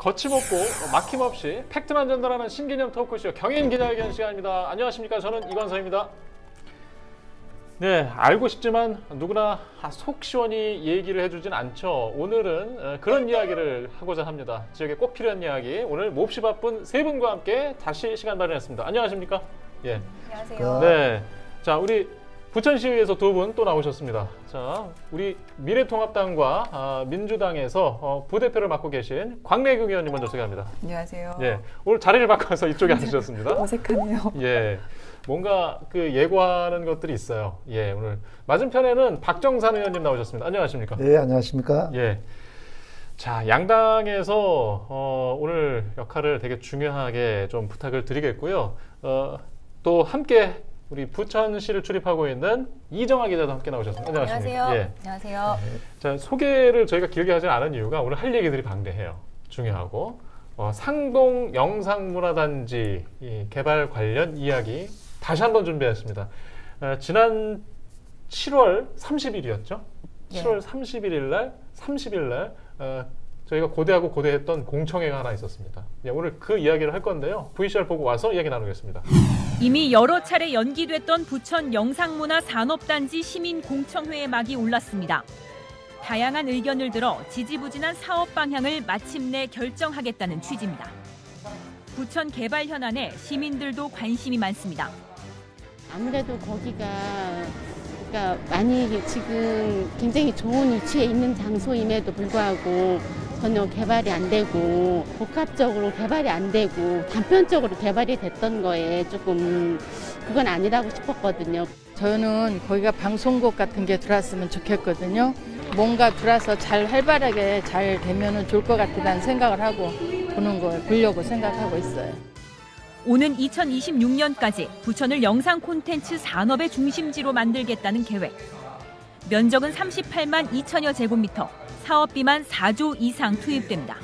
거침없고 막힘없이 팩트만 전달하는 신개념 토크쇼 경인 기자회견 시간입니다. 안녕하십니까? 저는 이관서입니다. 네, 알고 싶지만 누구나 속 시원히 얘기를 해주진 않죠. 오늘은 그런 이야기를 하고자 합니다. 지역에 꼭 필요한 이야기. 오늘 몹시 바쁜 세 분과 함께 다시 시간 마련했습니다. 안녕하십니까? 예. 안녕하세요. 네, 자 우리 부천시의회에서 두 분 또 나오셨습니다. 자, 우리 미래통합당과 민주당에서 부대표를 맡고 계신 광래경 의원님 먼저 소개합니다. 안녕하세요. 예, 오늘 자리를 바꿔서 이쪽에 앉으셨습니다. 어색하네요. 예, 뭔가 그 예고하는 것들이 있어요. 예, 오늘 맞은편에는 박정산 의원님 나오셨습니다. 안녕하십니까? 네, 안녕하십니까? 예. 자, 양당에서 오늘 역할을 되게 중요하게 좀 부탁을 드리겠고요. 또 함께 우리 부천시를 출입하고 있는 이정아 기자도 함께 나오셨습니다. 안녕하십니까? 안녕하세요. 예. 안녕하세요. 자, 소개를 저희가 길게 하지 않은 이유가 오늘 할 얘기들이 방대해요. 중요하고 상동 영상문화단지 개발 관련 이야기 다시 한번 준비했습니다. 지난 7월 30일이었죠? 7월 30일 날 저희가 고대하고 고대했던 공청회가 하나 있었습니다. 예, 오늘 그 이야기를 할 건데요. VCR 보고 와서 이야기 나누겠습니다. 이미 여러 차례 연기됐던 부천 영상문화 산업단지 시민 공청회의 막이 올랐습니다. 다양한 의견을 들어 지지부진한 사업 방향을 마침내 결정하겠다는 취지입니다. 부천 개발 현안에 시민들도 관심이 많습니다. 아무래도 거기가 많이 지금 굉장히 좋은 위치에 있는 장소임에도 불구하고 전혀 개발이 안 되고 복합적으로 개발이 안 되고 단편적으로 개발이 됐던 거에 조금 그건 아니라고 싶었거든요. 저는 거기가 방송국 같은 게 들어왔으면 좋겠거든요. 뭔가 들어와서 잘 활발하게 잘 되면 좋을 것 같다는 생각을 하고 보려고 생각하고 있어요. 오는 2026년까지 부천을 영상 콘텐츠 산업의 중심지로 만들겠다는 계획. 면적은 38만 2천여 제곱미터, 사업비만 4조 이상 투입됩니다.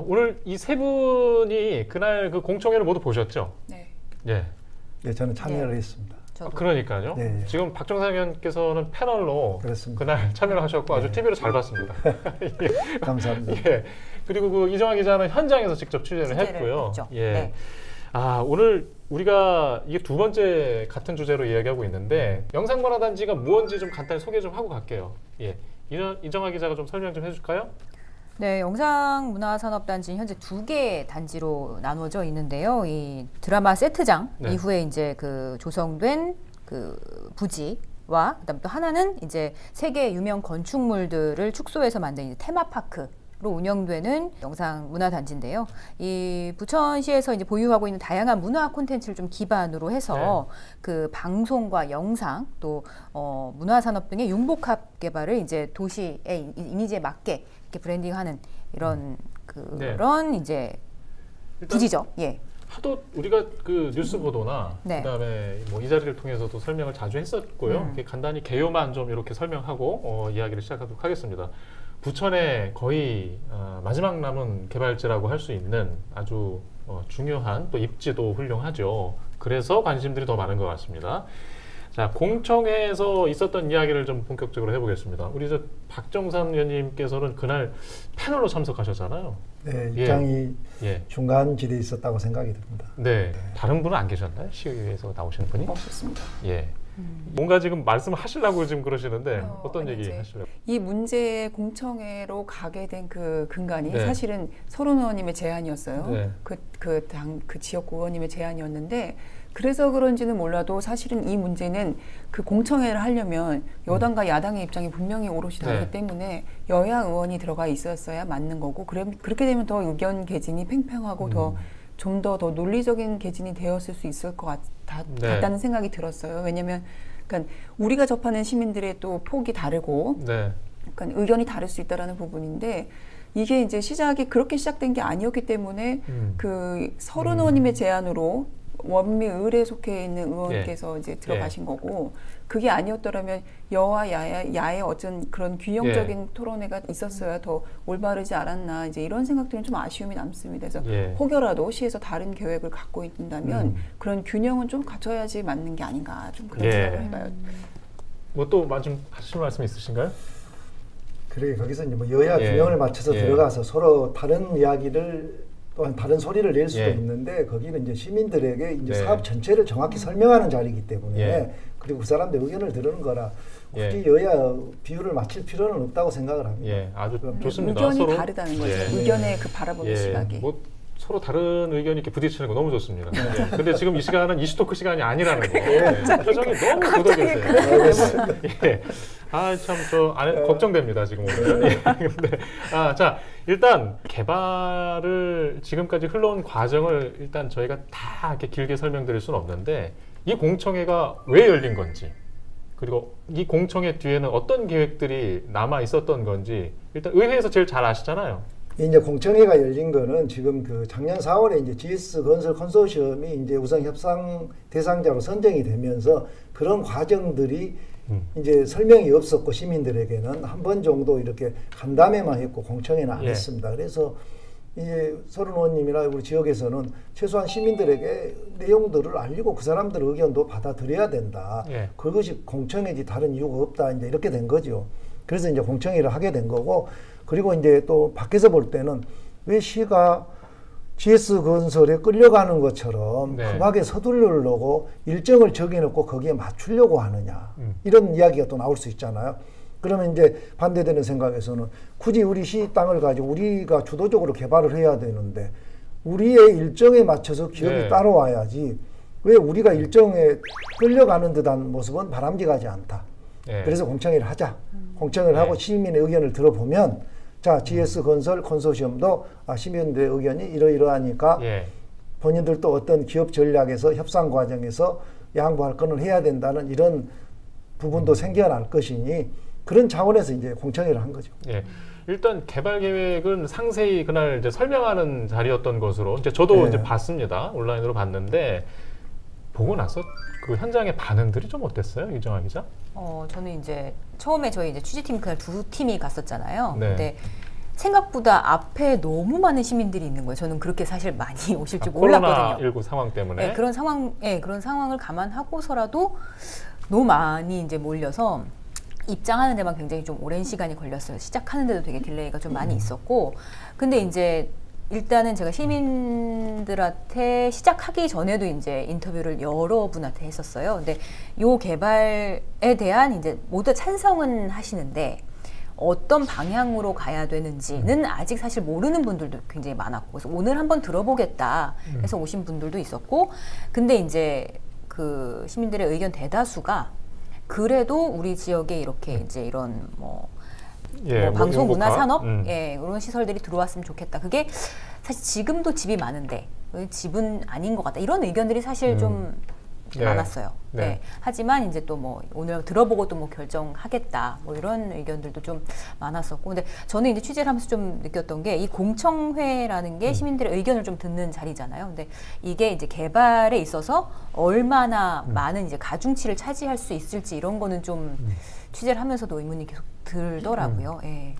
오늘 이 세 분이 그날 그 공청회를 모두 보셨죠? 네. 예. 네, 저는 참여를 했습니다. 그러니까요. 네. 지금 박정산 의원께서는 패널로 그렇습니다. 그날 참여를 하셨고 아주 네. TV로 잘 봤습니다. 예. 감사합니다. 예. 그리고 그 이정아 기자는 현장에서 직접 취재를 했고요. 했죠. 예. 네. 오늘 우리가 이게 두 번째 같은 주제로 이야기하고 있는데 영상문화단지가 무엇인지 좀 간단히 소개 좀 하고 갈게요. 예. 이정아 기자가 좀 설명 좀 해줄까요? 네, 영상문화산업단지는 현재 2개 단지로 나누어져 있는데요. 이 드라마 세트장 네. 이후에 이제 그 조성된 그 부지와 그다음 또 하나는 이제 세계 유명 건축물들을 축소해서 만든 이제 테마파크. 로 운영되는 영상문화단지인데요. 이 부천시에서 이제 보유하고 있는 다양한 문화 콘텐츠를 좀 기반으로 해서 그 방송과 영상 또 문화산업 등의 융복합 개발을 이제 도시의 이미지에 맞게 이렇게 브랜딩하는 이런 그런 이제 부지죠. 예. 하도 우리가 그 뉴스 보도나 네. 그다음에 뭐 이 자리를 통해서도 설명을 자주 했었고요. 간단히 개요만 좀 이렇게 설명하고 이야기를 시작하도록 하겠습니다. 부천의 거의 마지막 남은 개발지라고 할 수 있는 아주 중요한 또 입지도 훌륭하죠. 그래서 관심들이 더 많은 것 같습니다. 자, 공청회에서 있었던 이야기를 좀 본격적으로 해보겠습니다. 우리 저 박정산 의원님께서는 그날 패널로 참석하셨잖아요. 네, 입장이 예. 중간 지대에 있었다고 생각이 듭니다. 네, 다른 분은 안 계셨나요? 시의회에서 나오시는 분이? 없었습니다. 예. 뭔가 지금 말씀하시려고 지금 그러시는데 어떤 얘기 하시려고? 이 문제의 공청회로 가게 된 그 근간이 네. 사실은 서른 의원님의 제안이었어요. 네. 그 지역구 의원님의 제안이었는데 그래서 그런지는 몰라도 사실은 이 문제는 그 공청회를 하려면 여당과 야당의 입장이 분명히 오롯이 다르기 네. 때문에 여야 의원이 들어가 있었어야 맞는 거고 그렇게 되면 더 의견 개진이 팽팽하고 좀 더 논리적인 개진이 되었을 수 있을 것 같다는 생각이 들었어요. 왜냐하면 그러니까 우리가 접하는 시민들의 또 폭이 다르고 그러니까 의견이 다를 수 있다라는 부분인데 이게 이제 시작이 그렇게 시작된 게 아니었기 때문에 그 서른 의원님의 제안으로 원미 의뢰에 속해 있는 의원께서 이제 들어가신 거고 그게 아니었더라면 여와 야의 어떤 그런 균형적인 토론회가 있었어야 더 올바르지 않았나 이제 이런 생각들은 좀 아쉬움이 남습니다. 그래서 혹여라도 시에서 다른 계획을 갖고 있다면 그런 균형은 좀 갖춰야지 맞는 게 아닌가 좀 그런 생각을 해봐요. 뭐 또 마침 하실 말씀 있으신가요? 그래 거기서 이제 뭐 여야 예. 균형을 맞춰서 예. 들어가서 서로 다른 이야기를 또한 다른 소리를 낼 수도 예. 있는데 거기는 이제 시민들에게 이제 네. 사업 전체를 정확히 설명하는 자리이기 때문에 예. 그리고 그 사람들 의견을 들은 거라 굳이 예. 여야 비율을 맞출 필요는 없다고 생각을 합니다. 예, 아주 좋습니다. 의견이 서로 다르다는 거죠. 예. 의견의 그 바라보는 예, 시각이. 뭐 서로 다른 의견이 이렇게 부딪히는 거 너무 좋습니다. 예. 근데 지금 이 시간은 이슈토크 시간이 아니라는 거. 예. 표정이 너무 굳어 계세요. 예. 아, 참, 걱정됩니다, 지금 오늘. 예. 근데, 자, 일단, 개발을 지금까지 흘러온 과정을 일단 저희가 다 이렇게 길게 설명드릴 수는 없는데, 이 공청회가 왜 열린 건지, 그리고 이 공청회 뒤에는 어떤 계획들이 남아 있었던 건지, 일단 의회에서 제일 잘 아시잖아요. 이제 공청회가 열린 거는 지금 그 작년 4월에 이제 GS 건설 컨소시엄이 이제 우선 협상 대상자로 선정이 되면서 그런 과정들이 이제 설명이 없었고 시민들에게는 한 번 정도 이렇게 간담회만 했고 공청회는 안 예. 했습니다. 그래서 이제 서른 의원님이나 우리 지역에서는 최소한 시민들에게 내용들을 알리고 그 사람들의 의견도 받아들여야 된다. 예. 그것이 공청회지 다른 이유가 없다. 이제 이렇게 된 거죠. 그래서 이제 공청회를 하게 된 거고 그리고 이제 또 밖에서 볼 때는 왜 시가 GS 건설에 끌려가는 것처럼 네. 급하게 서두르려고 일정을 정해놓고 거기에 맞추려고 하느냐 이런 이야기가 또 나올 수 있잖아요. 그러면 이제 반대되는 생각에서는 굳이 우리 시 땅을 가지고 우리가 주도적으로 개발을 해야 되는데 우리의 일정에 맞춰서 기업이 네. 따라와야지 왜 우리가 일정에 끌려가는 듯한 모습은 바람직하지 않다. 예. 그래서 공청회를 하자. 공청회를 하고 시민의 의견을 들어보면 자, GS 건설 컨소시엄도 시민들의 의견이 이러이러하니까 예. 본인들도 어떤 기업 전략에서 협상 과정에서 양보할 건을 해야 된다는 이런 부분도 생겨날 것이니 그런 차원에서 이제 공청회를 한 거죠. 예. 일단 개발 계획은 상세히 그날 이제 설명하는 자리였던 것으로 이제 저도 네. 이제 봤습니다. 온라인으로 봤는데 보고 나서 그 현장의 반응들이 좀 어땠어요, 이정아 기자? 저는 이제 처음에 저희 이제 취재팀 그날 두 팀이 갔었잖아요. 네. 근데 생각보다 앞에 너무 많은 시민들이 있는 거예요. 저는 그렇게 사실 많이 오실 줄 몰랐거든요. 코로나19 상황 때문에. 네, 그런 상황을 감안하고서라도 너무 많이 이제 몰려서 입장하는 데만 굉장히 좀 오랜 시간이 걸렸어요. 시작하는데도 되게 딜레이가 좀 많이 있었고, 근데 이제 일단은 제가 시민들한테 시작하기 전에도 이제 인터뷰를 여러 분한테 했었어요. 근데 요 개발에 대한 이제 모두 찬성은 하시는데 어떤 방향으로 가야 되는지는 아직 사실 모르는 분들도 굉장히 많았고, 그래서 오늘 한번 들어보겠다 해서 오신 분들도 있었고, 근데 이제 그 시민들의 의견 대다수가 그래도 우리 지역에 이렇게 이제 이런 방송 문화 산업 이런 시설들이 들어왔으면 좋겠다. 그게 사실 지금도 집이 많은데 집은 아닌 것 같다. 이런 의견들이 사실 좀 네. 많았어요. 네. 네. 하지만 이제 또 오늘 들어보고 또 결정하겠다. 이런 의견들도 좀 많았었고. 근데 저는 이제 취재를 하면서 좀 느꼈던 게 이 공청회라는 게 시민들의 의견을 좀 듣는 자리잖아요. 근데 이게 이제 개발에 있어서 얼마나 많은 이제 가중치를 차지할 수 있을지 이런 거는 좀 취재를 하면서도 의문이 계속 들더라고요. 예.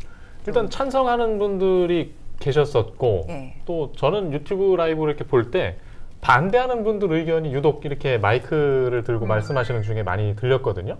일단 찬성하는 분들이 계셨었고, 예. 또 저는 유튜브 라이브를 이렇게 볼 때 반대하는 분들 의견이 유독 이렇게 마이크를 들고 말씀하시는 중에 많이 들렸거든요.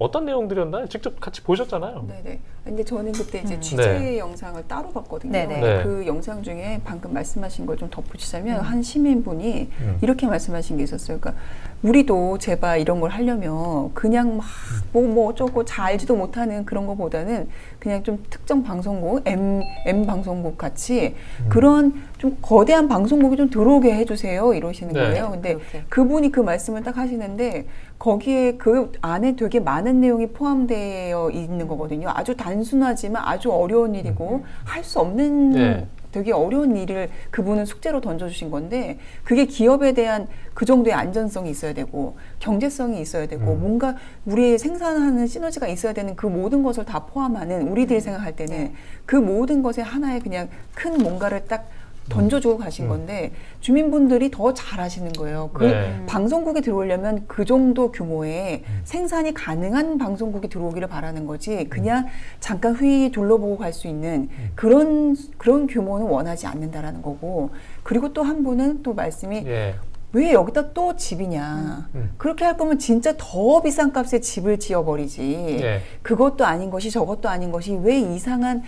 어떤 내용들이었나요? 직접 같이 보셨잖아요. 네네. 근데 저는 그때 이제 취재 네. 영상을 따로 봤거든요. 네네. 네. 그 영상 중에 방금 말씀하신 걸 좀 덧붙이자면 한 시민분이 이렇게 말씀하신 게 있었어요. 그러니까 우리도 제발 이런 걸 하려면 그냥 막 뭐 어쩌고 잘 알지도 못하는 그런 거보다는 그냥 좀 특정 방송국, M 방송국 같이 그런 좀 거대한 방송국이 좀 들어오게 해주세요. 이러시는 네. 거예요. 근데 그렇게. 그분이 그 말씀을 딱 하시는데 거기에 그 안에 되게 많은 내용이 포함되어 있는 거거든요. 아주 단순하지만 아주 어려운 일이고 할 수 없는 네. 되게 어려운 일을 그분은 숙제로 던져주신 건데 그게 기업에 대한 그 정도의 안전성이 있어야 되고 경제성이 있어야 되고 뭔가 우리의 생산하는 시너지가 있어야 되는 그 모든 것을 다 포함하는 우리들이 생각할 때는 그 모든 것에 하나의 그냥 큰 뭔가를 딱 던져주고 가신 건데 주민분들이 더 잘하시는 거예요. 그 네. 방송국에 들어오려면 그 정도 규모의 생산이 가능한 방송국이 들어오기를 바라는 거지 그냥 잠깐 회의 둘러보고 갈 수 있는 그런 규모는 원하지 않는다라는 거고 그리고 또 한 분은 또 말씀이 예. 왜 여기다 또 집이냐. 그렇게 할 거면 진짜 더 비싼 값에 집을 지어버리지. 예. 그것도 아닌 것이 저것도 아닌 것이 왜 이상한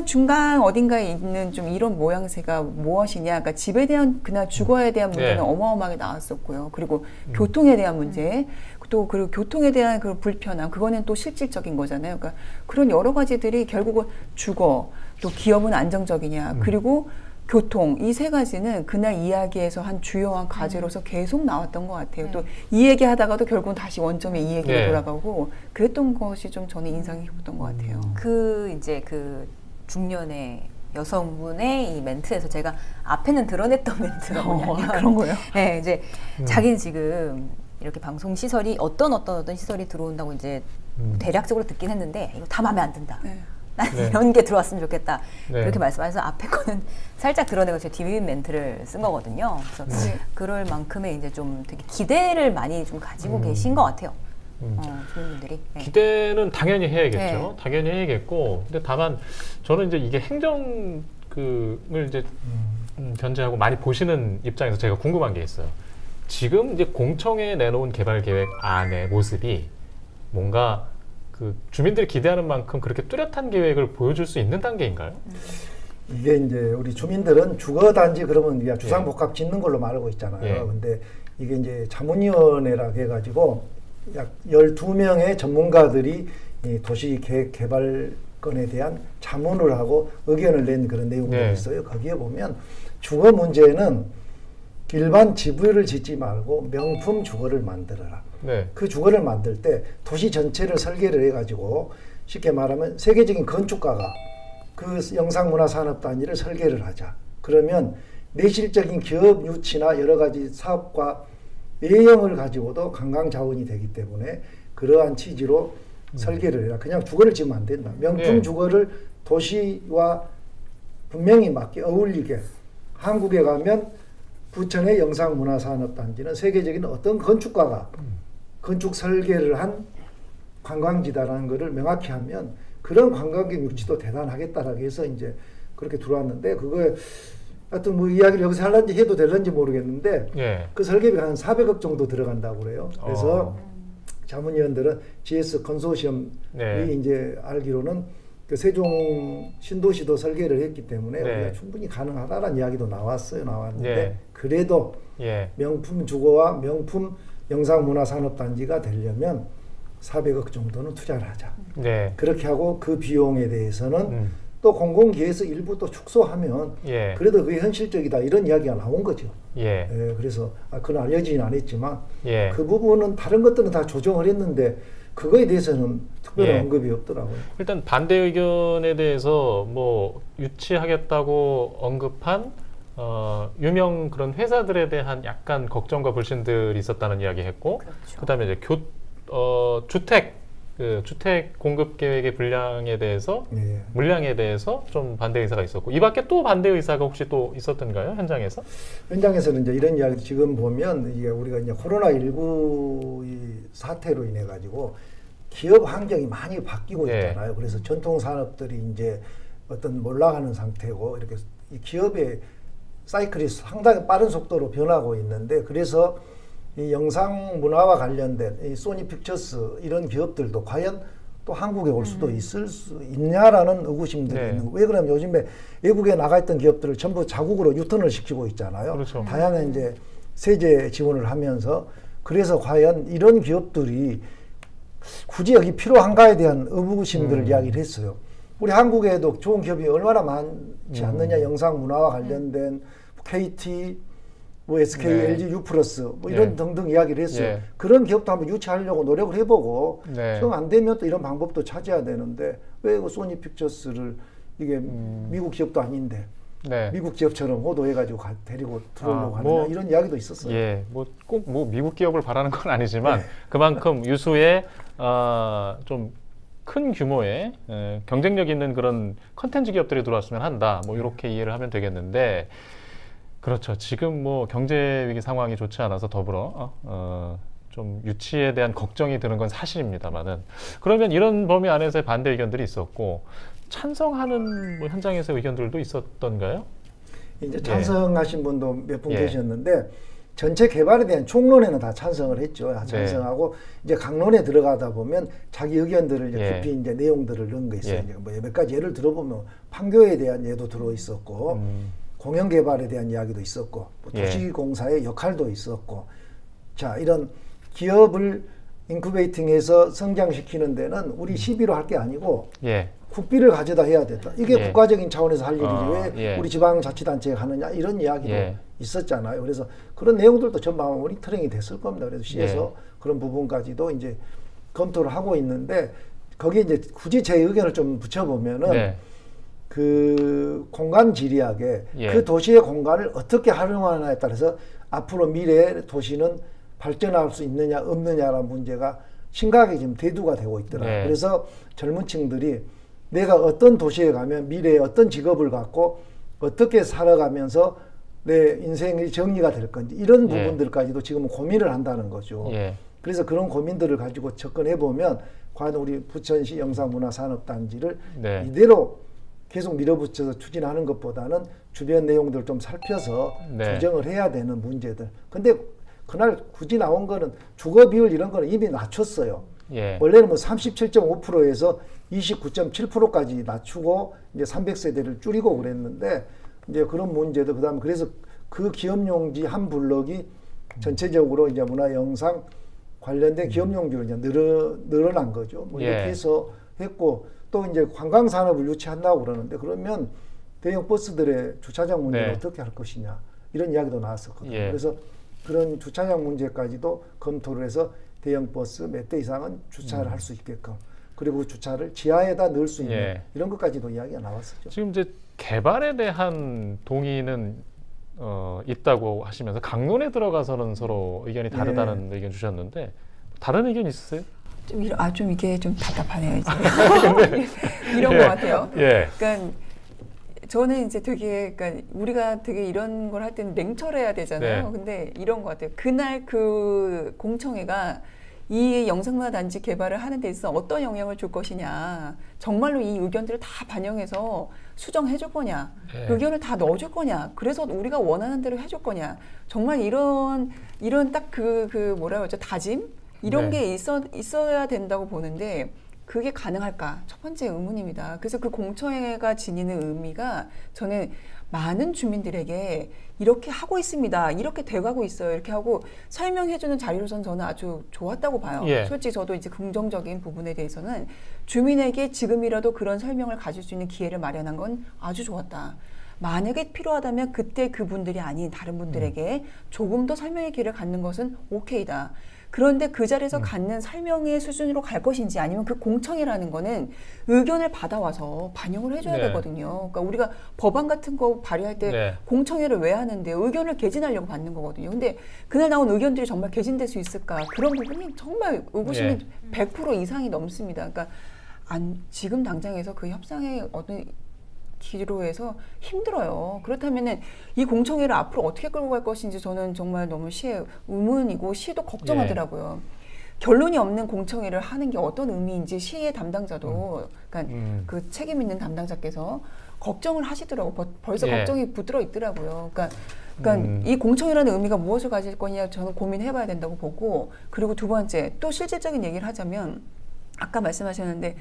중간 어딘가에 있는 좀 이런 모양새가 무엇이냐. 그러니까 집에 대한 그날 주거에 대한 문제는 어마어마하게 나왔었고요. 그리고 교통에 대한 문제. 또 그리고 교통에 대한 그 불편함, 그거는 또 실질적인 거잖아요. 그러니까 그런 여러 가지들이 결국은 주거, 또 기업은 안정적이냐, 그리고 교통, 이 세 가지는 그날 이야기에서 한 주요한 과제로서 계속 나왔던 것 같아요. 또 이 얘기 하다가도 결국은 다시 원점에 이 얘기로 돌아가고 그랬던 것이 좀 저는 인상이 깊었던 것 같아요. 이제 그 중년의 여성분의 이 멘트에서 제가 앞에는 드러냈던 멘트가 뭐냐면 그런 거예요? 네, 이제 자기는 지금 이렇게 방송 시설이 어떤 시설이 들어온다고 이제 대략적으로 듣긴 했는데 이거 다 마음에 안 든다. 난 이런 게 들어왔으면 좋겠다. 그렇게 말씀하셔서 앞에 거는 살짝 드러내고 제 디비빈 멘트를 쓴 거거든요. 그래서 그럴 만큼의 이제 좀 되게 기대를 많이 좀 가지고 계신 것 같아요. 주민분들이. 기대는 당연히 해야겠죠. 당연히 해야겠고, 근데 다만 저는 이제 이게 행정을 이제 견제하고 많이 보시는 입장에서 제가 궁금한 게 있어요. 지금 이제 공청회에 내놓은 개발 계획 안의 모습이 뭔가 그 주민들이 기대하는 만큼 그렇게 뚜렷한 계획을 보여줄 수 있는 단계인가요? 이게 이제 우리 주민들은 주거단지 그러면 그냥 주상복합 짓는 걸로 말하고 있잖아요. 근데 이게 이제 자문위원회라고 해가지고 약 12명의 전문가들이 이 도시계획 개발건에 대한 자문을 하고 의견을 낸 그런 내용들이 있어요. 거기에 보면 주거 문제는 일반 집을 짓지 말고 명품 주거를 만들어라. 그 주거를 만들 때 도시 전체를 설계를 해가지고 쉽게 말하면 세계적인 건축가가 그 영상문화산업단지를 설계를 하자. 그러면 내실적인 기업 유치나 여러 가지 사업과 외형을 가지고도 관광자원이 되기 때문에 그러한 취지로 설계를 해라. 그냥 주거를 지으면 안 된다. 명품 주거를 도시와 분명히 맞게 어울리게. 한국에 가면 부천의 영상문화산업단지는 세계적인 어떤 건축가가 건축 설계를 한 관광지다라는 것을 명확히 하면 그런 관광객 유치도 대단하겠다라고 해서 이제 그렇게 들어왔는데, 그거에 하여튼 뭐 이야기를 여기서 할런지 해도 될런지 모르겠는데 그 설계비가 한 400억 정도 들어간다고 그래요. 그래서 자문위원들은 GS 컨소시엄이 이제 알기로는 그 세종 신도시도 설계를 했기 때문에 우리가 충분히 가능하다라는 이야기도 나왔는데 그래도 명품 주거와 명품 영상문화산업단지가 되려면 400억 정도는 투자를 하자. 그렇게 하고 그 비용에 대해서는 또 공공기에서 일부 또 축소하면 그래도 그게 현실적이다 이런 이야기가 나온 거죠. 그래서 그건 알려지진 않았지만 그 부분은 다른 것들은 다 조정을 했는데 그거에 대해서는 특별한 언급이 없더라고요. 일단 반대 의견에 대해서 뭐 유치하겠다고 언급한 유명 그런 회사들에 대한 약간 걱정과 불신들이 있었다는 이야기했고, 그다음에 이제 주택 공급 계획의 물량에 대해서 좀 반대 의사가 있었고, 이 밖에 또 반대 의사가 혹시 또 있었던가요, 현장에서? 현장에서는 이제 이런 이야기 지금 보면 이게 우리가 이제 코로나19 이 사태로 인해 가지고 기업 환경이 많이 바뀌고 있잖아요. 그래서 전통 산업들이 이제 어떤 몰락하는 상태고 이렇게 이 기업의 사이클이 상당히 빠른 속도로 변하고 있는데, 그래서 이 영상 문화와 관련된 이 소니 픽처스 이런 기업들도 과연 또 한국에 올 수도 있을 수 있냐라는 의구심들이 있는 거예요. 왜 그러면 요즘에 외국에 나가 있던 기업들을 전부 자국으로 유턴을 시키고 있잖아요. 다양한 이제 세제 지원을 하면서. 그래서 과연 이런 기업들이 굳이 여기 필요한가에 대한 의구심들을 이야기를 했어요. 우리 한국에도 좋은 기업이 얼마나 많지 않느냐. 영상 문화와 관련된 KT, 뭐 SK, LG, U+, 뭐 이런 등등 이야기를 했어요. 그런 기업도 한번 유치하려고 노력을 해보고 좀 안 되면 또 이런 방법도 찾아야 되는데 왜 그 소니 픽처스를 이게 미국 기업도 아닌데 미국 기업처럼 호도해가지고 데리고 들어오려고 하느냐 이런 이야기도 있었어요. 뭐 꼭 뭐 미국 기업을 바라는 건 아니지만 그만큼 유수의 좀 큰 규모의 경쟁력 있는 그런 컨텐츠 기업들이 들어왔으면 한다. 뭐 이렇게 이해를 하면 되겠는데. 그렇죠. 지금 뭐 경제 위기 상황이 좋지 않아서 더불어 좀 유치에 대한 걱정이 드는 건 사실입니다만은, 그러면 이런 범위 안에서의 반대 의견들이 있었고 찬성하는 뭐 현장에서 의견들도 있었던가요? 이제 찬성하신 분도 몇 분 계셨는데 전체 개발에 대한 총론에는 다 찬성을 했죠. 다 찬성하고 이제 강론에 들어가다 보면 자기 의견들을 이제 깊이 이제 내용들을 넣은 게 있어요. 이제 뭐 몇 가지 예를 들어보면 판교에 대한 예도 들어 있었고 공영 개발에 대한 이야기도 있었고 뭐 도시공사의 역할도 있었고 자 이런 기업을 인큐베이팅해서 성장시키는 데는 우리 시비로 할 게 아니고 국비를 가져다 해야 된다. 이게 국가적인 차원에서 할 일이지 왜 우리 지방자치단체가 하느냐 이런 이야기도 있었잖아요. 그래서 그런 내용들도 전부 아마 모니터링이 됐을 겁니다. 그래서 시에서 그런 부분까지도 이제 검토를 하고 있는데 거기에 이제 굳이 제 의견을 좀 붙여보면은 그 공간 지리학에 그 도시의 공간을 어떻게 활용하느냐에 따라서 앞으로 미래의 도시는 발전할 수 있느냐 없느냐라는 문제가 심각하게 지금 대두가 되고 있더라고요. 그래서 젊은 층들이 내가 어떤 도시에 가면 미래에 어떤 직업을 갖고 어떻게 살아가면서 내 인생이 정리가 될 건지 이런 부분들까지도 지금은 고민을 한다는 거죠. 그래서 그런 고민들을 가지고 접근해 보면 과연 우리 부천시 영상문화산업단지를 이대로 계속 밀어붙여서 추진하는 것보다는 주변 내용들을 좀 살펴서 조정을 해야 되는 문제들. 근데 그날 굳이 나온 거는 주거 비율 이런 거는 이미 낮췄어요. 원래는 뭐 37.5%에서 29.7%까지 낮추고 이제 300세대를 줄이고 그랬는데 이제 그런 문제도 그다음에 그래서 그 기업용지 한 블럭이 전체적으로 이제 문화 영상 관련된 기업용지로 이제 늘어난 거죠. 뭐 이렇게 해서 했고 또 이제 관광 산업을 유치한다고 그러는데 그러면 대형 버스들의 주차장 문제를 어떻게 할 것이냐 이런 이야기도 나왔었거든요. 그래서 그런 주차장 문제까지도 검토를 해서 대형 버스 몇 대 이상은 주차를 할 수 있게끔 그리고 주차를 지하에다 넣을 수 있는 이런 것까지도 이야기가 나왔었죠. 지금 이제 개발에 대한 동의는 있다고 하시면서 강론에 들어가서는 서로 의견이 다르다는 의견 주셨는데 다른 의견 있으세요? 좀 이게 좀 답답하네요. 이제. 이런 것 같아요. 그러니까 저는 이제 되게 그러니까 우리가 되게 이런 걸 할 때는 냉철해야 되잖아요. 근데 이런 것 같아요. 그날 그 공청회가 이 영상문화단지 개발을 하는 데 있어서 어떤 영향을 줄 것이냐, 정말로 이 의견들을 다 반영해서 수정해 줄 거냐, 의견을 다 넣어줄 거냐, 그래서 우리가 원하는 대로 해줄 거냐, 정말 이런 딱 그 뭐라 그러죠, 다짐 이런 게 있어야 된다고 보는데 그게 가능할까? 첫 번째 의문입니다. 그래서 그 공청회가 지니는 의미가 저는 많은 주민들에게 이렇게 하고 있습니다. 이렇게 돼가고 있어요. 이렇게 하고 설명해주는 자리로서는 저는 아주 좋았다고 봐요. 솔직히 저도 이제 긍정적인 부분에 대해서는 주민에게 지금이라도 그런 설명을 가질 수 있는 기회를 마련한 건 아주 좋았다. 만약에 필요하다면 그때 그분들이 아닌 다른 분들에게 조금 더 설명의 기회를 갖는 것은 오케이다. 그런데 그 자리에서 갖는 설명의 수준으로 갈 것인지 아니면 그 공청회라는 거는 의견을 받아와서 반영을 해줘야 되거든요. 그러니까 우리가 법안 같은 거 발의할 때 공청회를 왜 하는데 의견을 개진하려고 받는 거거든요. 근데 그날 나온 의견들이 정말 개진될 수 있을까? 그런 부분이 정말 의구심이 100% 이상이 넘습니다. 그러니까 지금 당장에서 그 협상의 어떤 기로에서 힘들어요. 그렇다면은 이 공청회를 앞으로 어떻게 끌고 갈 것인지 저는 정말 너무 시의 의문이고 시도 걱정하더라고요. 결론이 없는 공청회를 하는 게 어떤 의미인지 시의 담당자도 그러니까 그 책임 있는 담당자께서 걱정을 하시더라고요. 벌써 걱정이 붙들어 있더라고요. 그러니까 이 공청회라는 의미가 무엇을 가질 거냐 저는 고민해봐야 된다고 보고 그리고 두 번째 또 실질적인 얘기를 하자면 아까 말씀하셨는데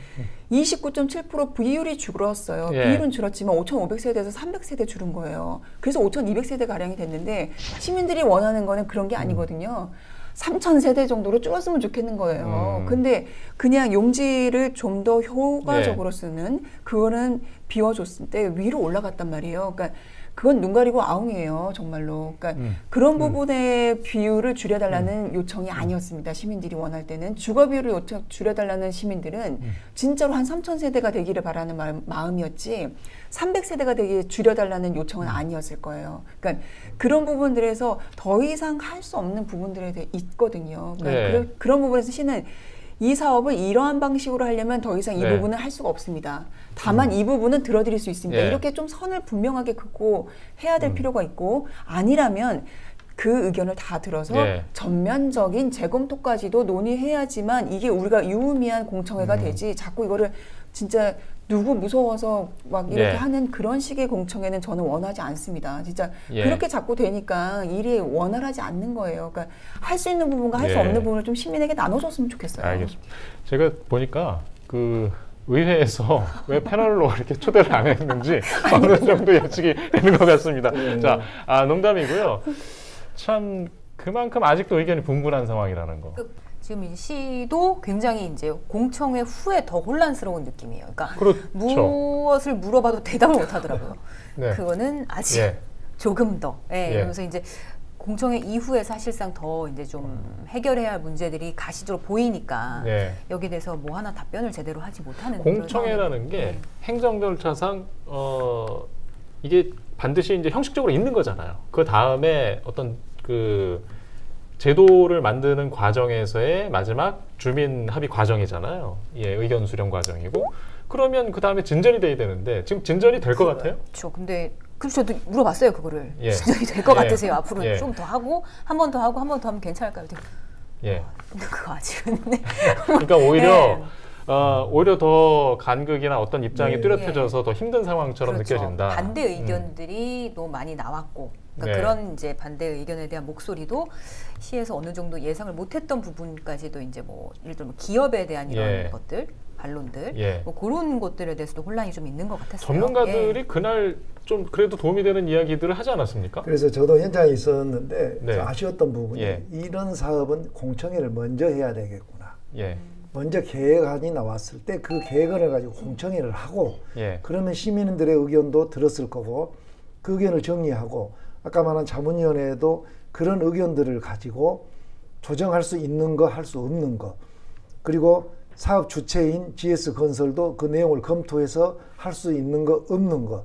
29.7% 비율이 줄었어요. 비율은 줄었지만 5,500세대에서 300세대 줄은 거예요. 그래서 5,200세대 가량이 됐는데 시민들이 원하는 거는 그런 게 아니거든요. 3,000세대 정도로 줄었으면 좋겠는 거예요. 근데 그냥 용지를 좀 더 효과적으로 쓰는 그거는 비워줬을 때 위로 올라갔단 말이에요. 그러니까 그건 눈 가리고 아웅이에요, 정말로. 그러니까 그런 부분의 비율을 줄여달라는 요청이 아니었습니다. 시민들이 원할 때는 주거 비율을 줄여달라는 시민들은 진짜로 한 3,000세대가 되기를 바라는 마음이었지 300세대가 되게 줄여달라는 요청은 아니었을 거예요. 그러니까 그런 부분들에서 더 이상 할 수 없는 부분들에 대해 있거든요. 그러니까 그런 부분에서 시는 이 사업을 이러한 방식으로 하려면 더 이상 이 부분은 할 수가 없습니다. 다만 이 부분은 들어드릴 수 있습니다. 이렇게 좀 선을 분명하게 긋고 해야 될 필요가 있고 아니라면 그 의견을 다 들어서 전면적인 재검토까지도 논의해야지만 이게 우리가 유의미한 공청회가 되지 자꾸 이거를 진짜 누구 무서워서 막 이렇게 예. 하는 그런 식의 공청회는 저는 원하지 않습니다. 진짜 예. 그렇게 자꾸 되니까 일이 원활하지 않는 거예요. 그러니까 할 수 있는 부분과 할 수 예. 없는 부분을 좀 시민에게 나눠줬으면 좋겠어요. 알겠습니다. 제가 보니까 그 의회에서 왜 패널로 이렇게 초대를 안 했는지 어느 정도 예측이 되는 것 같습니다. 자, 농담이고요. 참 그만큼 아직도 의견이 분분한 상황이라는 거. 지금 이 시도 굉장히 이제 공청회 후에 더 혼란스러운 느낌이에요. 그러니까 그렇죠. 무엇을 물어봐도 대답을 못 하더라고요. 네. 그거는 아직 예. 조금 더. 예. 예. 그러면서 이제 공청회 이후에 사실상 더 이제 좀 해결해야 할 문제들이 가시적으로 보이니까 네. 여기에 대해서 뭐 하나 답변을 제대로 하지 못하는 공청회라는 게 네. 행정 절차상 이게 반드시 이제 형식적으로 있는 거잖아요. 그 다음에 어떤 그 제도를 만드는 과정에서의 마지막 주민 합의 과정이잖아요. 예, 의견 수렴 과정이고. 그러면 그 다음에 진전이 돼야 되는데 지금 진전이 될 것 같아요? 그렇죠. 근데 그래서 저도 물어봤어요 그거를. 예. 진전이 될 것 예. 같으세요? 앞으로 예. 좀 더 하고 한 번 더 하고 한 번 더 하면 괜찮을까요? 예. 근데 그거 아직은 네. 그러니까 오히려 네. 오히려 더 간극이나 어떤 입장이 네. 뚜렷해져서 더 힘든 상황처럼 그렇죠. 느껴진다. 반대 의견들이 너무 많이 나왔고 그러니까 네. 그런 이제 반대 의견에 대한 목소리도 시에서 어느 정도 예상을 못했던 부분까지도 이제 뭐 예를 들면 기업에 대한 이런 예. 것들 반론들 예. 뭐 그런 것들에 대해서도 혼란이 좀 있는 것 같았어요. 전문가들이 예. 그날 좀 그래도 도움이 되는 이야기들을 하지 않았습니까? 그래서 저도 현장에 있었는데 네. 좀 아쉬웠던 부분이 예. 이런 사업은 공청회를 먼저 해야 되겠구나. 예. 먼저 계획안이 나왔을 때 그 계획안을 가지고 공청회를 하고 예. 그러면 시민들의 의견도 들었을 거고 그 의견을 정리하고 아까 말한 자문위원회에도 그런 의견들을 가지고 조정할 수 있는 거 할 수 없는 거 그리고 사업 주체인 GS건설도 그 내용을 검토해서 할 수 있는 거 없는 거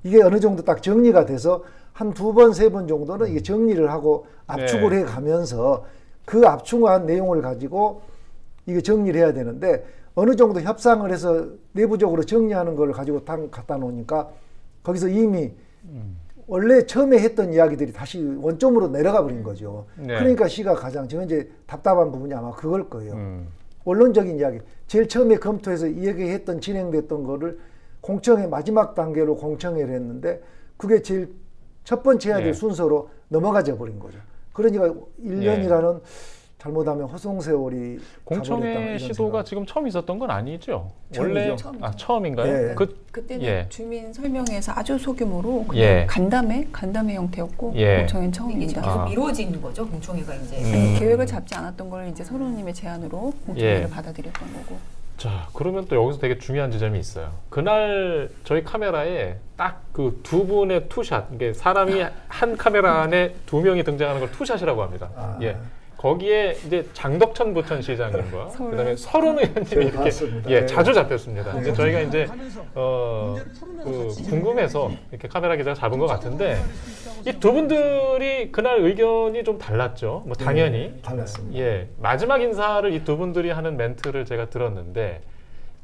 이게 어느 정도 딱 정리가 돼서 한 2번, 3번 정도는 이게 정리를 하고 압축을 네. 해가면서 그 압축한 내용을 가지고 이게 정리를 해야 되는데 어느 정도 협상을 해서 내부적으로 정리하는 걸 가지고 딱 갖다 놓으니까 거기서 이미 원래 처음에 했던 이야기들이 다시 원점으로 내려가 버린 거죠. 네. 그러니까 시가 가장 지금 이제 답답한 부분이 아마 그걸 거예요. 원론적인 이야기. 제일 처음에 검토해서 얘기했던 진행됐던 거를 공청회 마지막 단계로 공청회를 했는데 그게 제일 첫 번째 해야 될 예. 순서로 넘어가져 버린 거죠. 그러니까 1년이라는 잘못하면 허송세월이 공청회 시도가 지금 처음 있었던 건 아니죠? 처음이죠. 원래 처음인가요? 예. 그때는 예. 주민 설명회에서 아주 소규모로 그냥 예. 간담회 형태였고 예. 공청회는 이게 처음입니다. 지금 계속 미뤄진 거죠 공청회가 이제. 계획을 잡지 않았던 걸 이제 서른님의 제안으로 공청회를 예. 받아들였던 거고. 자, 그러면 또 여기서 되게 중요한 지점이 있어요. 그날 저희 카메라에 딱 그 두 분의 투샷, 이게 사람이 한 카메라 안에 2명이 등장하는 걸 투샷이라고 합니다. 예. 거기에 이제 장덕천 부천시장님과 그다음에 서른 의원님이 이렇게 봤습니다. 자주 잡혔습니다. 이제 저희가 이제 궁금해서 이렇게 카메라 기자가 잡은 것 같은데 이 두 분들이 그날 의견이 좀 달랐죠. 뭐 당연히 달랐습니다. 예, 마지막 인사를 이 두 분들이 하는 멘트를 제가 들었는데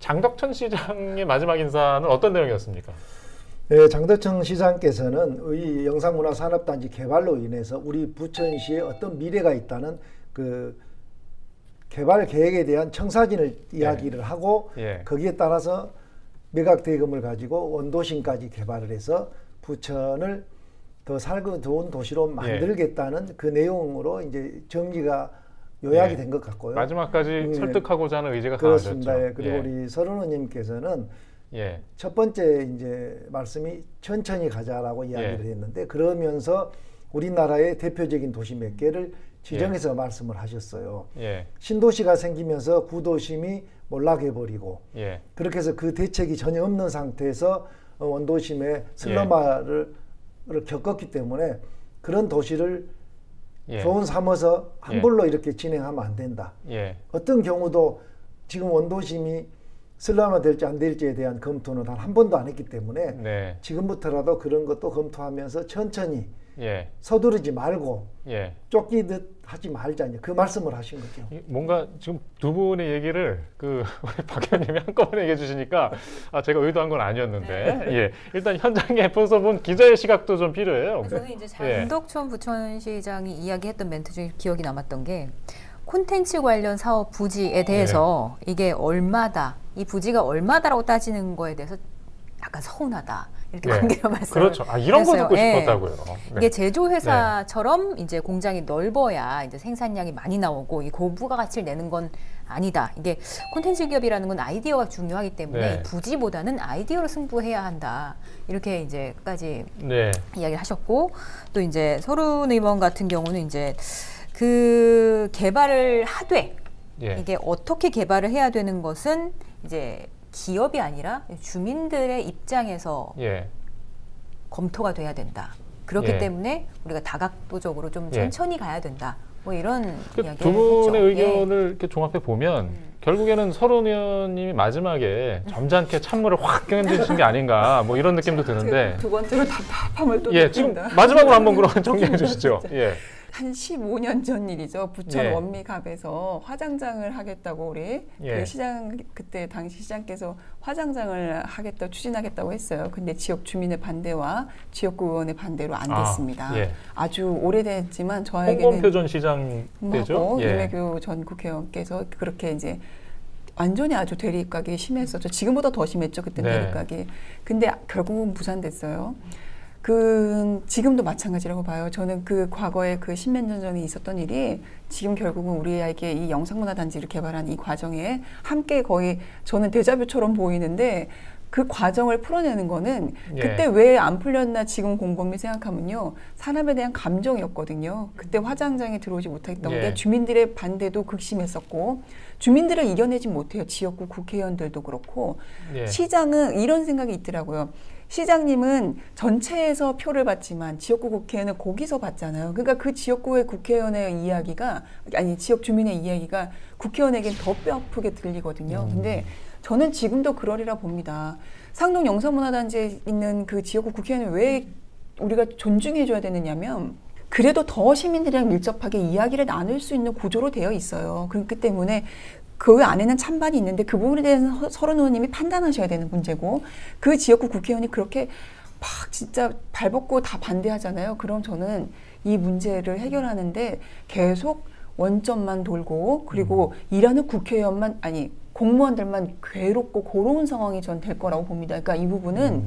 장덕천 시장의 마지막 인사는 어떤 내용이었습니까? 네, 장덕천 시장께서는 이 영상문화산업단지 개발로 인해서 우리 부천시에 어떤 미래가 있다는 그 개발 계획에 대한 청사진을 이야기를 하고 예. 거기에 따라서 매각 대금을 가지고 원도심까지 개발을 해서 부천을 더 살기 좋은 도시로 만들겠다는 그 내용으로 이제 정리가 요약이 된 것 같고요. 마지막까지 설득하고자 하는 의지가 그렇습니다. 강하셨죠. 예. 그리고 우리 서른 의원님께서는 예. 첫 번째 이제 말씀이 천천히 가자라고 이야기를 했는데 그러면서 우리나라의 대표적인 도시 몇 개를 지정해서 말씀을 하셨어요. 예. 신도시가 생기면서 구도심이 몰락해버리고 예. 그렇게 해서 그 대책이 전혀 없는 상태에서 원도심의 슬럼화를 겪었기 때문에 그런 도시를 좋은 삼아서 함부로 이렇게 진행하면 안 된다. 어떤 경우도 지금 원도심이 슬럼화 될지 안 될지에 대한 검토는 단 한 번도 안 했기 때문에 지금부터라도 그런 것도 검토하면서 천천히 서두르지 말고 쫓기듯 하지 말자 그 말씀을 하신 거죠. 뭔가 지금 두 분의 얘기를 우리 박 의원님이 한꺼번에 얘기해 주시니까 제가 의도한 건 아니었는데 예. 일단 현장에 본 기자의 시각도 좀 필요해요. 저는 이제 장덕천 부천시장이 이야기했던 멘트 중에 기억이 남았던 게 콘텐츠 관련 사업 부지에 대해서 이게 얼마다, 이 부지가 얼마다라고 따지는 거에 대해서 약간 서운하다. 이렇게 관계로 말씀을 그렇죠. 이런 거 듣고 했어요. 싶었다고요. 이게 제조회사처럼 이제 공장이 넓어야 이제 생산량이 많이 나오고 이 고부가 가치를 내는 건 아니다. 이게 콘텐츠 기업이라는 건 아이디어가 중요하기 때문에 이 부지보다는 아이디어로 승부해야 한다. 이렇게 이제까지 이야기를 하셨고, 또 이제 서른 의원 같은 경우는 이제 그 개발을 하되 이게 어떻게 개발을 해야 되는 것은 이제 기업이 아니라 주민들의 입장에서 검토가 돼야 된다. 그렇기 때문에 우리가 다각도적으로 좀 천천히 가야 된다. 뭐 이런 이야기를 두 분의 했죠. 의견을 이렇게 종합해 보면 결국에는 서른 의원님이 마지막에 점잖게 찬물을 확 끼얹으신 게 아닌가 뭐 이런 느낌도 드는데 두 번째로 답답함을 또 지금 느낀다. 마지막으로 한번 그럼 정리해 주시죠. 한 15년 전 일이죠. 부천 원미갑에서 화장장을 하겠다고 우리 그 시장 그때 당시 시장께서 화장장을 하겠다 추진하겠다고 했어요. 근데 지역 주민의 반대와 지역구 의원의 반대로 안 됐습니다. 아주 오래됐지만 저에게는 홍범표 전 시장 때죠. 윤회교 전 국회의원께서 그렇게 이제 완전히 아주 대립각이 심했었죠. 지금보다 더 심했죠. 그때 대립각이. 근데 결국은 무산됐어요. 지금도 마찬가지라고 봐요. 저는 그 과거에 그 10몇 년 전에 있었던 일이 지금 결국은 우리에게 이 영상문화단지를 개발한 이 과정에 함께 거의 저는 데자뷰처럼 보이는데 그 과정을 풀어내는 거는 그때 왜 안 풀렸나 지금 곰곰이 생각하면요. 사람에 대한 감정이었거든요. 그때 화장장에 들어오지 못했던 게 주민들의 반대도 극심했었고 주민들을 이겨내지 못해요. 지역구 국회의원들도 그렇고 시장은 이런 생각이 있더라고요. 시장님은 전체에서 표를 받지만 지역구 국회의원은 거기서 받잖아요. 그러니까 그 지역구의 국회의원의 이야기가 지역 주민의 이야기가 국회의원에겐 더 뼈아프게 들리거든요. 근데 저는 지금도 그러리라 봅니다. 상동 영상문화단지에 있는 그 지역구 국회의원을 왜 우리가 존중해줘야 되느냐면 그래도 더 시민들이랑 밀접하게 이야기를 나눌 수 있는 구조로 되어 있어요. 그렇기 때문에 그 안에는 찬반이 있는데 그 부분에 대해서 서른 의원님이 판단하셔야 되는 문제고 그 지역구 국회의원이 그렇게 막 진짜 발벗고 다 반대하잖아요. 그럼 저는 이 문제를 해결하는데 계속 원점만 돌고 그리고 일하는 국회의원만 공무원들만 괴롭고 고로운 상황이 전 될 거라고 봅니다. 그러니까 이 부분은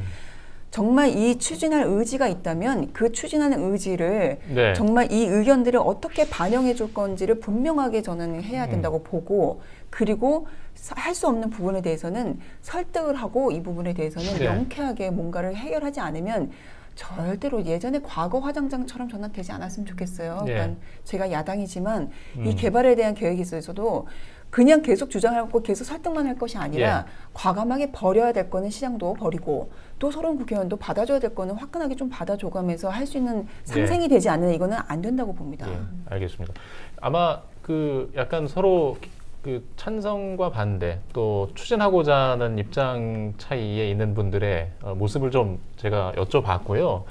정말 이 추진할 의지가 있다면 그 추진하는 의지를 정말 이 의견들을 어떻게 반영해 줄 건지를 분명하게 저는 해야 된다고 보고 그리고 할 수 없는 부분에 대해서는 설득을 하고 이 부분에 대해서는 명쾌하게 뭔가를 해결하지 않으면 절대로 예전에 과거 화장장처럼 저는 되지 않았으면 좋겠어요. 그러니까 제가 야당이지만 이 개발에 대한 계획에 있어서도 그냥 계속 주장하고 계속 설득만 할 것이 아니라 과감하게 버려야 될 거는 시장도 버리고 또 서른 국회의원도 받아줘야 될 거는 화끈하게 좀 받아줘가면서 할 수 있는 상생이 되지 않으면 이거는 안 된다고 봅니다. 알겠습니다. 아마 그 약간 서로 그 찬성과 반대 또 추진하고자 하는 입장 차이에 있는 분들의 모습을 좀 제가 여쭤봤고요.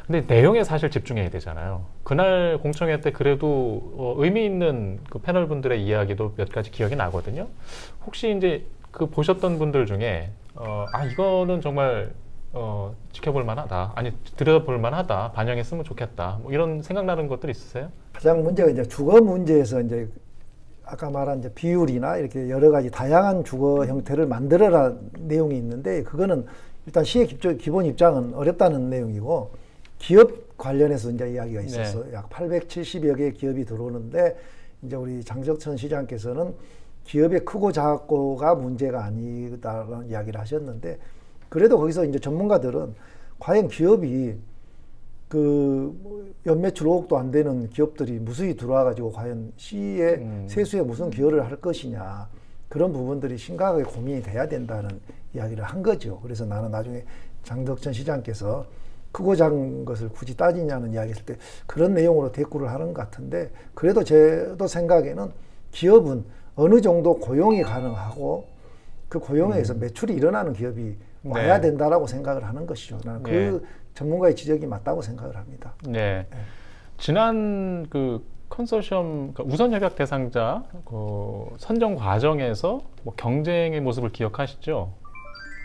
근데 내용에 사실 집중해야 되잖아요. 그날 공청회 때 그래도 의미 있는 그 패널 분들의 이야기도 몇 가지 기억이 나거든요. 혹시 이제 그 보셨던 분들 중에 이거는 정말 지켜볼 만하다, 들여다볼 만하다, 반영했으면 좋겠다, 뭐 이런 생각나는 것들 있으세요? 가장 문제가 이제 주거 문제에서 이제 아까 말한 이제 비율이나 이렇게 여러 가지 다양한 주거 형태를 만들어라 내용이 있는데 그거는 일단 시의 기본 입장은 어렵다는 내용이고 기업 관련해서 이제 이야기가 있어서 약 870여 개의 기업이 들어오는데 이제 우리 장석천 시장께서는 기업의 크고 작고가 문제가 아니다라는 이야기를 하셨는데 그래도 거기서 이제 전문가들은 과연 기업이 그 연매출 5억도 안 되는 기업들이 무수히 들어와 가지고 과연 시의 세수에 무슨 기여를 할 것이냐 그런 부분들이 심각하게 고민이 돼야 된다는 이야기를 한 거죠. 그래서 나는 나중에 장덕천 시장께서 크고 작은 것을 굳이 따지냐는 이야기 했을 때 그런 내용으로 대꾸를 하는 것 같은데 그래도 저도 생각에는 기업은 어느 정도 고용이 가능하고 그 고용에 의해서 매출이 일어나는 기업이 와야 된다라고 생각을 하는 것이죠. 나는 그 전문가의 지적이 맞다고 생각을 합니다. 지난 그 컨소시엄 우선 협약 대상자 선정 과정에서 뭐 경쟁의 모습을 기억하시죠?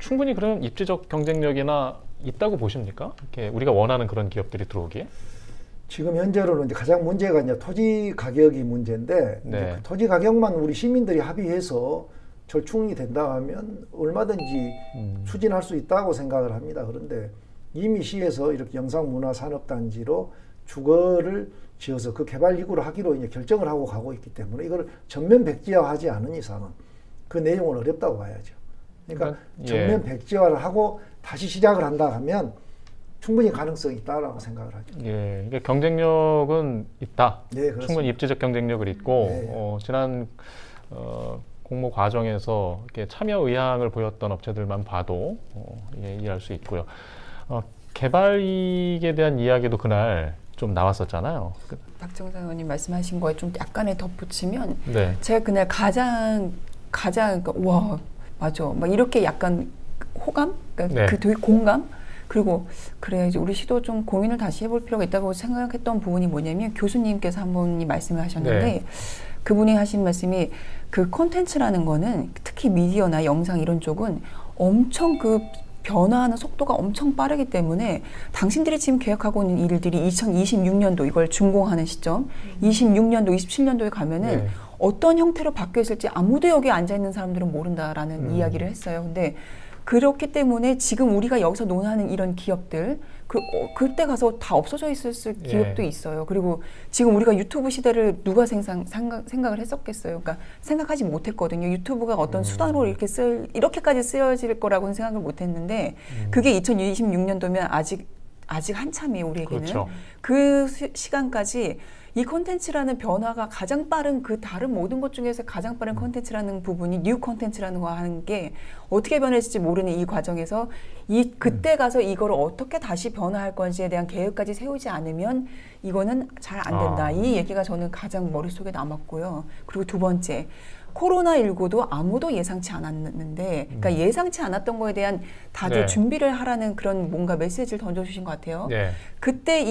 충분히 그런 입지적 경쟁력이나 있다고 보십니까? 이렇게 우리가 원하는 그런 기업들이 들어오기에? 지금 현재로는 이제 가장 문제가 이제 토지 가격이 문제인데 네. 이제 그 토지 가격만 우리 시민들이 합의해서 절충이 된다 하면 얼마든지 추진할 수 있다고 생각을 합니다. 그런데 이미 시에서 이렇게 영상문화산업단지로 주거를 지어서 그 개발 기구를 하기로 이제 결정을 하고 가고 있기 때문에 이걸 전면 백지화하지 않은 이상은 그 내용은 어렵다고 봐야죠. 그러니까 전면 백지화를 하고 다시 시작을 한다 하면 충분히 가능성이 있다라고 생각을 하죠. 예, 그러니까 경쟁력은 있다. 네, 충분히 입지적 경쟁력을 있고 네. 지난 공모 과정에서 이렇게 참여 의향을 보였던 업체들만 봐도 이해할 수 있고요. 개발 이익에 대한 이야기도 그날 좀 나왔었잖아요. 박정상 의원님 말씀하신 거에 좀 약간의 덧붙이면 네. 제가 그날 가장 그러니까 와 맞아 막 이렇게 약간 호감, 그러니까 네. 그 되게 공감. 그리고 그래 이제 우리 시도 좀 고민을 다시 해볼 필요가 있다고 생각했던 부분이 뭐냐면 교수님께서 한 분이 말씀을 하셨는데 네. 그분이 하신 말씀이 그 콘텐츠라는 거는 특히 미디어나 영상 이런 쪽은 엄청 그 변화하는 속도가 엄청 빠르기 때문에 당신들이 지금 계획하고 있는 일들이 2026년도 이걸 준공하는 시점 26년도 27년도에 가면은 네. 어떤 형태로 바뀌어 있을지 아무도 여기 앉아 있는 사람들은 모른다라는 이야기를 했어요. 근데 그렇기 때문에 지금 우리가 여기서 논하는 이런 기업들 그때 가서 다 없어져 있을 기업도 있어요. 그리고 지금 우리가 유튜브 시대를 누가 생각을 했었겠어요. 그러니까 생각하지 못했거든요. 유튜브가 어떤 수단으로 이렇게까지 쓰여질 거라고는 생각을 못했는데 그게 2026년도면 아직 한참이에요. 우리에게는. 그렇죠. 그 시간까지 이 콘텐츠라는 변화가 가장 빠른 그 다른 모든 것 중에서 가장 빠른 콘텐츠라는 부분이 뉴 콘텐츠라는 거 하는 게 어떻게 변해질지 모르는 이 과정에서 그때 가서 이거를 어떻게 다시 변화할 건지에 대한 계획까지 세우지 않으면 이거는 잘 안 된다. 이 얘기가 저는 가장 머릿속에 남았고요. 그리고 두 번째, 코로나19도 아무도 예상치 않았는데, 그러니까 예상치 않았던 거에 대한 다들 네. 준비를 하라는 그런 뭔가 메시지를 던져주신 것 같아요. 네. 그때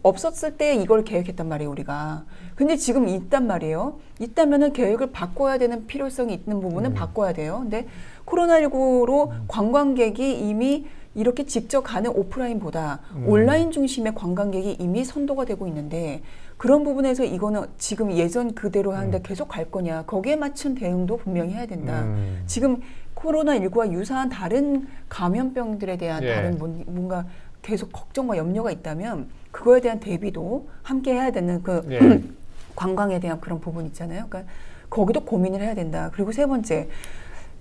없었을 때 이걸 계획했단 말이에요, 우리가. 근데 지금 있단 말이에요. 있다면은 계획을 바꿔야 되는 필요성이 있는 부분은 바꿔야 돼요. 근데 코로나19로 관광객이 이미 이렇게 직접 가는 오프라인보다 온라인 중심의 관광객이 이미 선도가 되고 있는데 그런 부분에서 이거는 지금 예전 그대로 하는데 계속 갈 거냐. 거기에 맞춘 대응도 분명히 해야 된다. 지금 코로나19와 유사한 다른 감염병들에 대한 다른 뭔가 계속 걱정과 염려가 있다면 그거에 대한 대비도 함께 해야 되는 관광에 대한 그런 부분 있잖아요. 그러니까 거기도 고민을 해야 된다. 그리고 세 번째,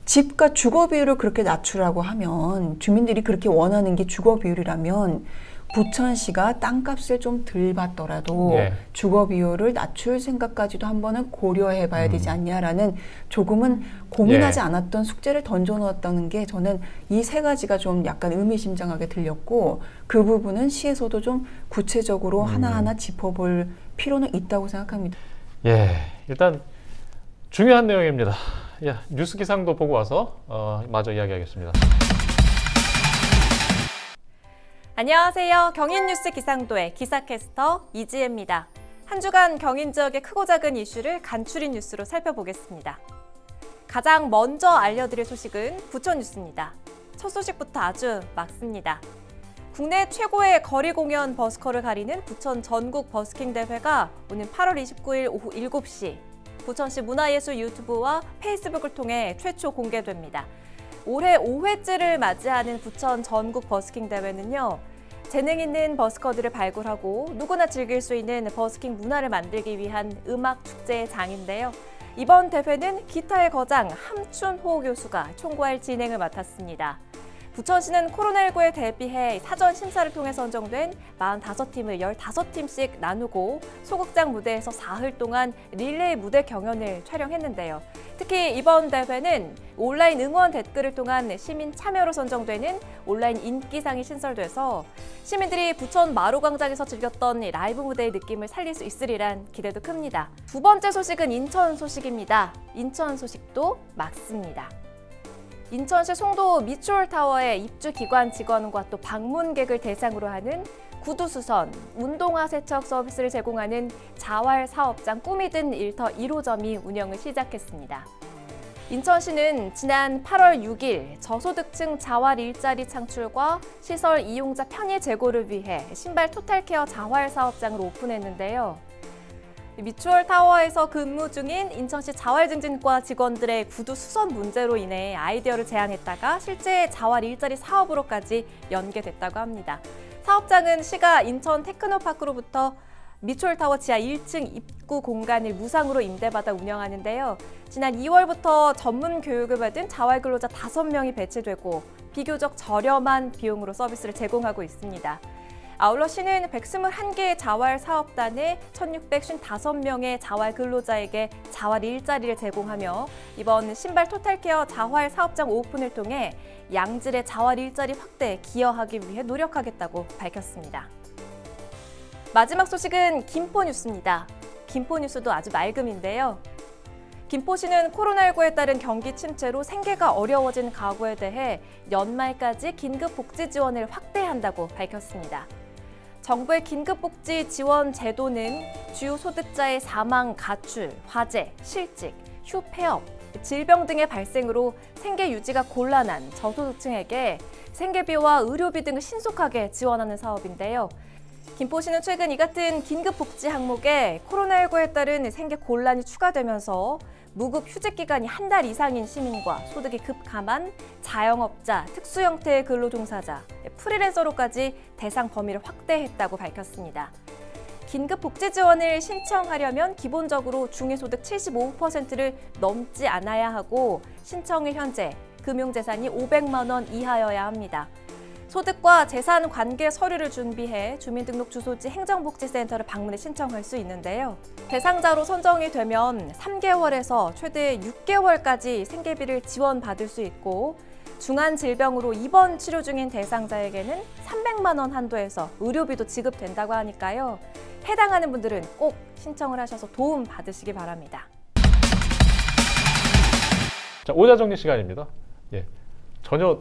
집과 주거 비율을 그렇게 낮추라고 하면 주민들이 그렇게 원하는 게 주거 비율이라면 부천시가 땅값을 좀 덜 받더라도 주거 비율을 낮출 생각까지도 한번은 고려해 봐야 되지 않냐라는 조금은 고민하지 않았던 숙제를 던져놓았다는 게 저는 이 세 가지가 좀 약간 의미심장하게 들렸고 그 부분은 시에서도 좀 구체적으로 하나하나 짚어볼 필요는 있다고 생각합니다. 예, 일단 중요한 내용입니다. 뉴스 기상도 보고 와서 마저 이야기하겠습니다. 안녕하세요. 경인뉴스 기상도의 기사캐스터 이지혜입니다. 한 주간 경인 지역의 크고 작은 이슈를 간추린 뉴스로 살펴보겠습니다. 가장 먼저 알려드릴 소식은 부천 뉴스입니다. 첫 소식부터 아주 막습니다. 국내 최고의 거리 공연 버스커를 가리는 부천 전국 버스킹 대회가 오는 8월 29일 오후 7시 부천시 문화예술 유튜브와 페이스북을 통해 최초 공개됩니다. 올해 5회째를 맞이하는 부천 전국 버스킹 대회는요. 재능 있는 버스커들을 발굴하고 누구나 즐길 수 있는 버스킹 문화를 만들기 위한 음악 축제의 장인데요. 이번 대회는 기타의 거장 함춘호 교수가 총괄 진행을 맡았습니다. 부천시는 코로나19에 대비해 사전 심사를 통해 선정된 45팀을 15팀씩 나누고 소극장 무대에서 사흘 동안 릴레이 무대 경연을 촬영했는데요. 특히 이번 대회는 온라인 응원 댓글을 통한 시민 참여로 선정되는 온라인 인기상이 신설돼서 시민들이 부천 마루광장에서 즐겼던 라이브 무대의 느낌을 살릴 수 있으리란 기대도 큽니다. 두 번째 소식은 인천 소식입니다. 인천 소식도 막습니다. 인천시 송도 미추홀타워에 입주기관 직원과 또 방문객을 대상으로 하는 구두수선, 운동화 세척 서비스를 제공하는 자활 사업장 꿈이 든 일터 1호점이 운영을 시작했습니다. 인천시는 지난 8월 6일 저소득층 자활 일자리 창출과 시설 이용자 편의 제고를 위해 신발 토탈케어 자활 사업장을 오픈했는데요. 미추홀 타워에서 근무 중인 인천시 자활증진과 직원들의 구두 수선 문제로 인해 아이디어를 제안했다가 실제 자활 일자리 사업으로까지 연계됐다고 합니다. 사업장은 시가 인천 테크노파크로부터 미추홀 타워 지하 1층 입구 공간을 무상으로 임대받아 운영하는데요. 지난 2월부터 전문 교육을 받은 자활 근로자 5명이 배치되고 비교적 저렴한 비용으로 서비스를 제공하고 있습니다. 아울러 시는 121개의 자활 사업단에 1,655명의 자활 근로자에게 자활 일자리를 제공하며 이번 신발 토탈케어 자활 사업장 오픈을 통해 양질의 자활 일자리 확대에 기여하기 위해 노력하겠다고 밝혔습니다. 마지막 소식은 김포뉴스입니다. 김포뉴스도 아주 맑음인데요. 김포시는 코로나19에 따른 경기 침체로 생계가 어려워진 가구에 대해 연말까지 긴급복지 지원을 확대한다고 밝혔습니다. 정부의 긴급복지 지원 제도는 주요 소득자의 사망, 가출, 화재, 실직, 휴폐업, 질병 등의 발생으로 생계 유지가 곤란한 저소득층에게 생계비와 의료비 등을 신속하게 지원하는 사업인데요. 김포시는 최근 이 같은 긴급복지 항목에 코로나19에 따른 생계 곤란이 추가되면서 무급 휴직 기간이 한 달 이상인 시민과 소득이 급감한 자영업자, 특수 형태의 근로종사자, 프리랜서로까지 대상 범위를 확대했다고 밝혔습니다. 긴급복지 지원을 신청하려면 기본적으로 중위소득 75%를 넘지 않아야 하고 신청일 현재 금융재산이 500만 원 이하여야 합니다. 소득과 재산 관계 서류를 준비해 주민등록 주소지 행정복지센터를 방문해 신청할 수 있는데요. 대상자로 선정이 되면 3개월에서 최대 6개월까지 생계비를 지원받을 수 있고 중한 질병으로 입원 치료 중인 대상자에게는 300만 원 한도에서 의료비도 지급된다고 하니까요. 해당하는 분들은 꼭 신청을 하셔서 도움 받으시기 바랍니다. 자, 오자정리 시간입니다. 예, 전혀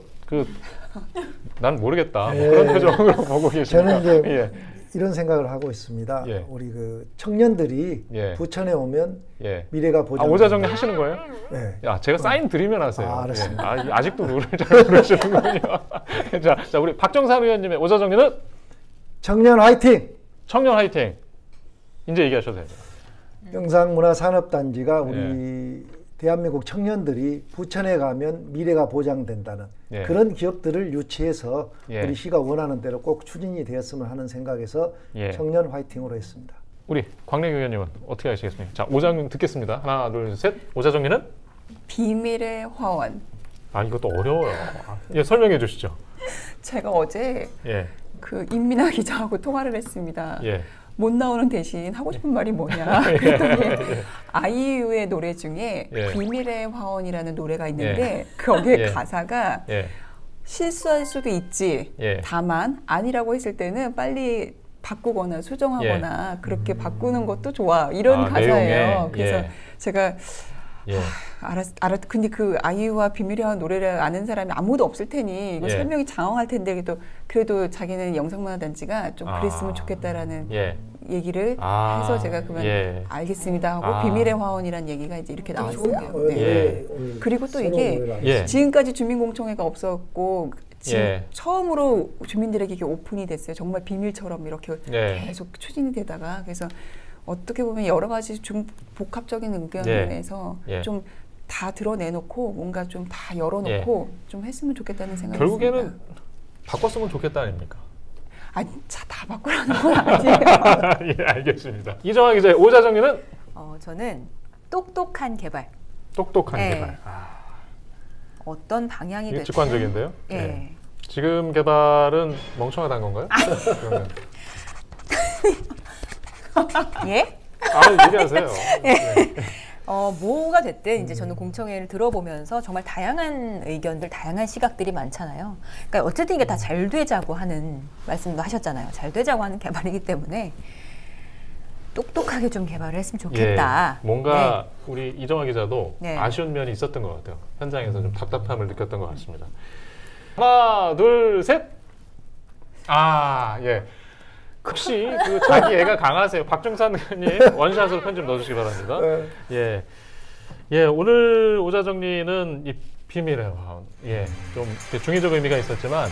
난 모르겠다. 뭐 그런 표정으로 보고 계십니다. 저는 이제 예. 이런 생각을 하고 있습니다. 예. 우리 청년들이 부천에 오면 미래가 보장. 오자정리 하시는 거예요? 네. 야, 제가 사인 드리면 하세요. 알았습니다. 예. 아직도 룰을 잘 모르시는군요. 자, 우리 박정산 의원님의 오자정리는 청년 화이팅! 청년 화이팅! 이제 얘기하셔도 돼요. 영상문화산업단지가 우리 대한민국 청년들이 부천에 가면 미래가 보장된다는 그런 기업들을 유치해서 우리 시가 원하는 대로 꼭 추진이 되었으면 하는 생각에서 청년 화이팅으로 했습니다. 우리 광래 의원님은 어떻게 하시겠습니까? 자, 오자정리 듣겠습니다. 하나, 둘, 셋. 오자정리는? 비밀의 화원. 아, 이것도 어려워요. 예, 설명해 주시죠. 제가 어제 임민아 기자하고 통화를 했습니다. 못 나오는 대신 하고 싶은 말이 뭐냐 그랬더니 아이유의 노래 중에 비밀의 화원이라는 노래가 있는데 거기에 가사가 실수할 수도 있지 다만 아니라고 했을 때는 빨리 바꾸거나 수정하거나 그렇게 바꾸는 것도 좋아 이런 가사예요. 그래서 제가 근데 그 아이유와 비밀의 화원 노래를 아는 사람이 아무도 없을 테니 이거 설명이 장황할 텐데 그래도 자기는 영상문화단지가 좀 그랬으면 좋겠다라는 얘기를 해서 제가 그러면 알겠습니다 하고 비밀의 화원이라는 얘기가 이제 이렇게 나왔어요. 그리고 또 이게 지금까지 주민공청회가 없었고 지금 처음으로 주민들에게 이게 오픈이 됐어요. 정말 비밀처럼 이렇게 계속 추진이 되다가 그래서 어떻게 보면 여러 가지 좀 복합적인 의견에서 좀 다 드러내놓고 뭔가 좀 다 열어놓고 좀 했으면 좋겠다는 생각이 결국에는 있습니다. 바꿨으면 좋겠다 아닙니까? 아니, 다 바꾸라는 건 아니에요. 예, 알겠습니다. 이정아 기자의 오자정리는? 저는 똑똑한 개발. 똑똑한 개발. 어떤 방향이 됐든. 직관적인데요? 지금 개발은 멍청하다는 건가요? 그러면. 예? 얘기하세요. 뭐가 됐든 이제 저는 공청회를 들어보면서 정말 다양한 의견들, 다양한 시각들이 많잖아요. 그러니까 어쨌든 이게 다 잘 되자고 하는 말씀도 하셨잖아요. 잘 되자고 하는 개발이기 때문에 똑똑하게 좀 개발을 했으면 좋겠다. 뭔가 우리 이정아 기자도 아쉬운 면이 있었던 것 같아요. 현장에서 좀 답답함을 느꼈던 것 같습니다. 하나, 둘, 셋. 혹시 자기 애가 강하세요. 박정산 의원님 원샷으로 편집 넣어주시기 바랍니다. 예, 오늘 오자정리는 이 비밀의 화원, 예, 좀 중의적 의미가 있었지만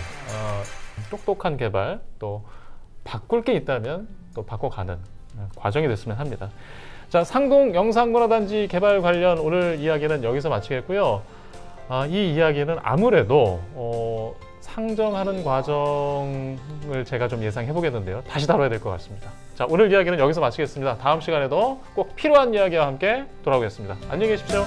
똑똑한 개발, 또 바꿀 게 있다면 또 바꿔가는 과정이 됐으면 합니다. 자, 상동 영상문화단지 개발 관련 오늘 이야기는 여기서 마치겠고요. 이 이야기는 아무래도 상정하는 과정을 제가 좀 예상해 보겠는데요. 다시 다뤄야 될 것 같습니다. 자, 오늘 이야기는 여기서 마치겠습니다. 다음 시간에도 꼭 필요한 이야기와 함께 돌아오겠습니다. 안녕히 계십시오.